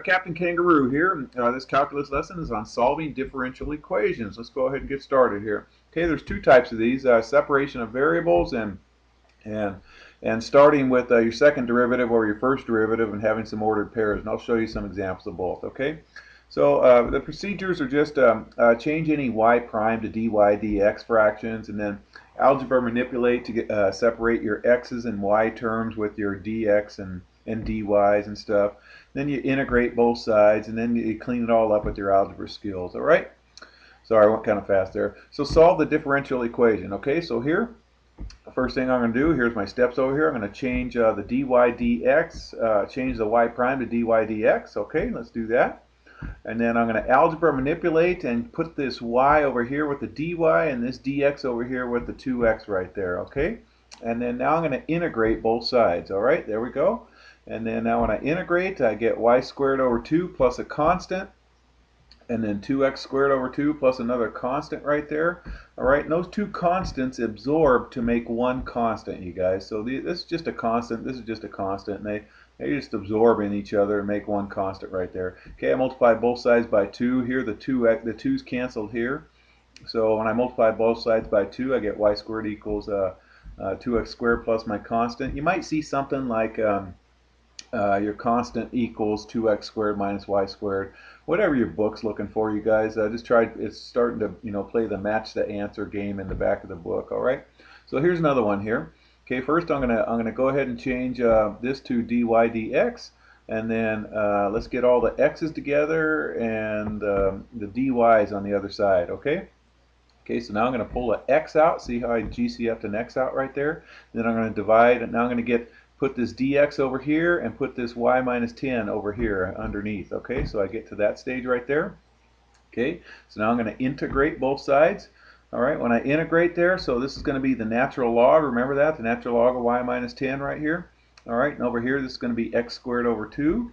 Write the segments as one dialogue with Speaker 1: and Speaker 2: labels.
Speaker 1: Captain Kangaroo here. This calculus lesson is on solving differential equations. Let's go ahead and get started here. Okay, there's two types of these: separation of variables and and starting with your second derivative or your first derivative and having some ordered pairs. And I'll show you some examples of both. Okay, so the procedures are just change any y prime to dy dx fractions, and then algebra manipulate to get, separate your x's and y terms with your dx and dy's and stuff. Then you integrate both sides, and then you clean it all up with your algebra skills. All right. Sorry, I went kind of fast there. So solve the differential equation. Okay, so here, the first thing I'm going to do, here's my steps over here. I'm going to change the dy dx, change the y prime to dy dx. Okay, let's do that. And then I'm going to algebra manipulate and put this y over here with the dy and this dx over here with the 2x right there. Okay, and then now I'm going to integrate both sides. All right, there we go. And then now when I integrate, I get y squared over 2 plus a constant, and then 2x squared over 2 plus another constant right there. All right, and those two constants absorb to make one constant, you guys. So this is just a constant, this is just a constant, and they just absorb in each other and make one constant right there. Okay, I multiply both sides by 2. Here the 2's canceled here. So when I multiply both sides by 2, I get y squared equals 2x squared plus my constant. You might see something like your constant equals 2x squared minus y squared. Whatever your book's looking for, you guys, just try. It's starting to play the match the answer game in the back of the book. All right. So here's another one here. Okay, first I'm gonna go ahead and change this to dy dx, and then let's get all the x's together and the dy's on the other side. Okay. Okay, so now I'm going to pull an x out. See how I GCF'd an x out right there? Then I'm going to divide, and now I'm going to put this dx over here and put this y minus 10 over here underneath. Okay, so I get to that stage right there. Okay, so now I'm going to integrate both sides. All right, when I integrate there, so this is going to be the natural log. Remember that, the natural log of y minus 10 right here. All right, and over here this is going to be x squared over 2.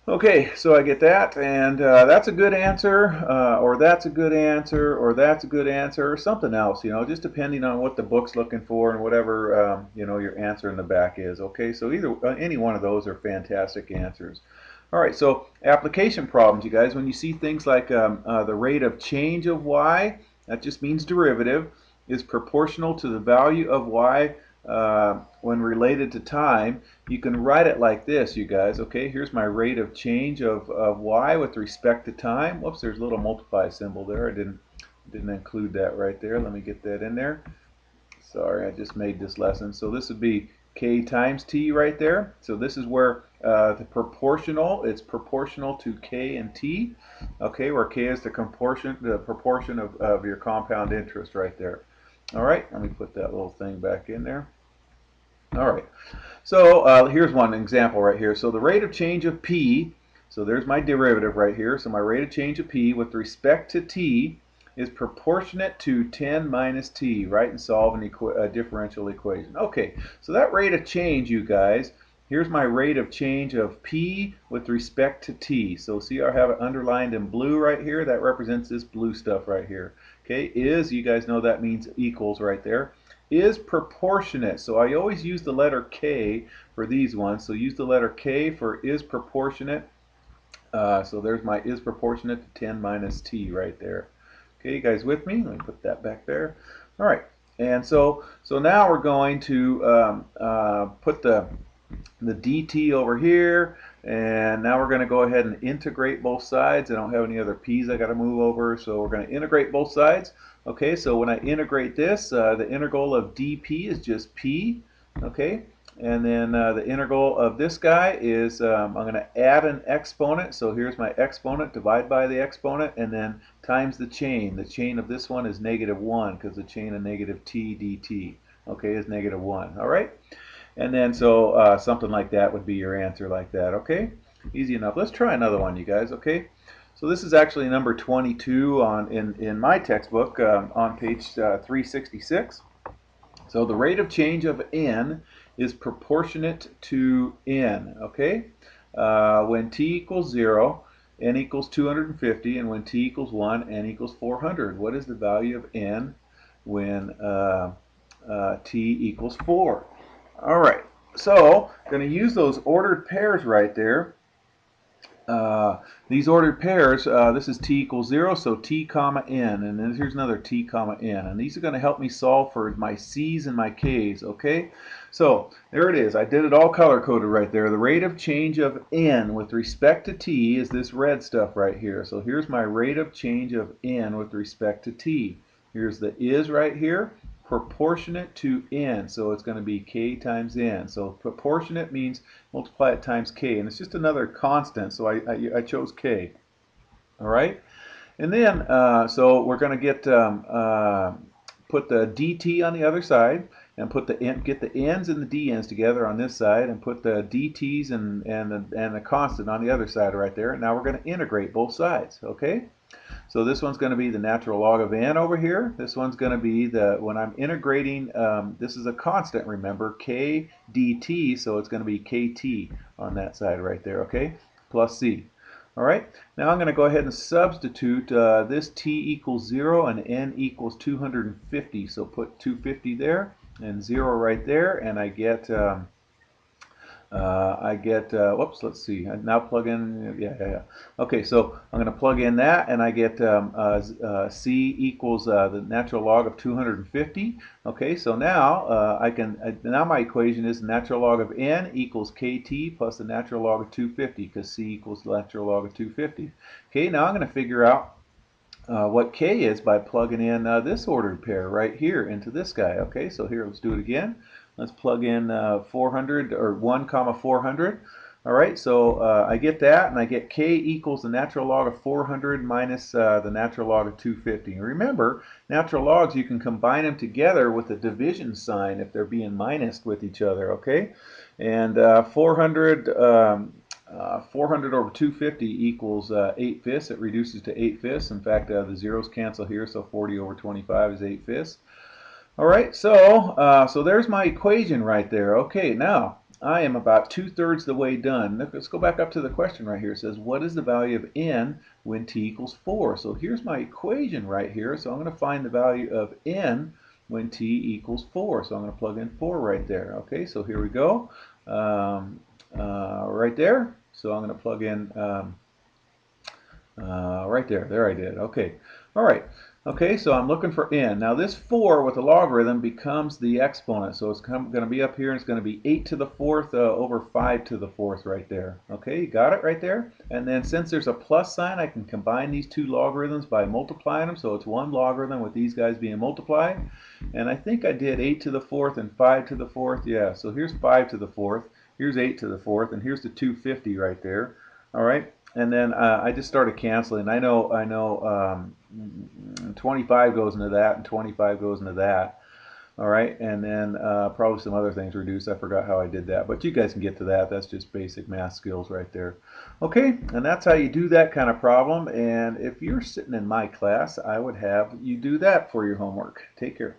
Speaker 1: Okay, so I get that, and that's a good answer, or that's a good answer, or that's a good answer, or something else, just depending on what the book's looking for and whatever, your answer in the back is. Okay, so any one of those are fantastic answers. All right, so application problems, you guys. When you see things like the rate of change of y, that just means derivative, is proportional to the value of y when related to time, you can write it like this, you guys. Okay, here's my rate of change of y with respect to time. Whoops, there's a little multiply symbol there. I didn't include that right there. Let me get that in there. Sorry, I just made this lesson. So this would be k times t right there. So this is where it's proportional to k and t. Okay, where k is the proportion of your compound interest right there. All right, let me put that little thing back in there. All right, so here's one example right here. So the rate of change of p, so there's my derivative right here. So my rate of change of p with respect to t is proportionate to 10 minus t, right, and solve a differential equation. Okay, so that rate of change, you guys, here's my rate of change of p with respect to t. So see I have it underlined in blue right here? That represents this blue stuff right here. Okay, you guys know that means equals right there, is proportionate. So I always use the letter K for these ones. So use the letter K for is proportionate. So there's my is proportionate to 10 minus t right there. Okay, you guys with me? Let me put that back there. All right, and so now we're going to put the dt over here, and now we're going to go ahead and integrate both sides. I don't have any other p's I got to move over, so we're going to integrate both sides. Okay, so when I integrate this, the integral of dp is just p. Okay, and then the integral of this guy is I'm going to add an exponent. So here's my exponent, divide by the exponent, and then times the chain. The chain of this one is -1 because the chain of negative t dt, okay, is -1. All right. And then so something like that would be your answer like that. Okay, easy enough. Let's try another one, you guys. Okay, so this is actually number 22 in my textbook on page 366. So the rate of change of n is proportionate to n. Okay, when t equals 0, n equals 250, and when t equals 1, n equals 400. What is the value of n when t equals 4? All right, so going to use those ordered pairs right there these ordered pairs, this is t equals 0, so t comma n, and then here's another t comma n, and these are going to help me solve for my c's and my k's, okay? So there it is. I did it all color-coded right there. The rate of change of n with respect to t is this red stuff right here. So here's my rate of change of n with respect to t. Here's the is right here, proportionate to n, so it's going to be k times n. So proportionate means multiply it times k, and it's just another constant, so I chose k. All right, and then so we're going to get put the dt on the other side, and put the get the n's and the dn's together on this side, and put the dt's and the constant on the other side right there. And now we're going to integrate both sides. Okay. So this one's going to be the natural log of n over here. This one's going to be the, when I'm integrating, this is a constant, remember, k dt, so it's going to be kt on that side right there, okay, plus c. All right, now I'm going to go ahead and substitute this t equals 0 and n equals 250. So put 250 there and 0 right there, and I get whoops, let's see, I now plug in, yeah. Okay, so I'm going to plug in that, and I get c equals the natural log of 250. Okay, so now now my equation is the natural log of n equals kt plus the natural log of 250, because c equals the natural log of 250. Okay, now I'm going to figure out what k is by plugging in this ordered pair right here into this guy. Okay, so here, let's do it again. Let's plug in 400, or 1 comma 400. All right, so I get that, and I get k equals the natural log of 400 minus the natural log of 250. And remember, natural logs, you can combine them together with a division sign if they're being minused with each other, okay? And 400 over 250 equals 8/5. It reduces to 8/5. In fact, the zeros cancel here, so 40 over 25 is 8/5. All right, so so there's my equation right there. Okay, now I am about 2/3 the way done. Let's go back up to the question right here. It says, what is the value of n when t equals 4? So here's my equation right here. So I'm going to find the value of n when t equals 4. So I'm going to plug in 4 right there. Okay, so here we go. Right there. So I'm going to plug in right there. There I did. Okay. All right. Okay, so I'm looking for n. Now this 4 with a logarithm becomes the exponent. So it's going to be up here, and it's going to be 8 to the 4th over 5 to the 4th right there. Okay, you got it right there? And then since there's a plus sign, I can combine these two logarithms by multiplying them. So it's one logarithm with these guys being multiplied. And I think I did 8 to the 4th and 5 to the 4th. Yeah, so here's 5 to the 4th. Here's 8 to the 4th, and here's the 250 right there. All right, and then I just started canceling. I know 25 goes into that, and 25 goes into that. All right, and then probably some other things reduced. I forgot how I did that, but you guys can get to that. That's just basic math skills right there. Okay, and that's how you do that kind of problem. And if you're sitting in my class, I would have you do that for your homework. Take care.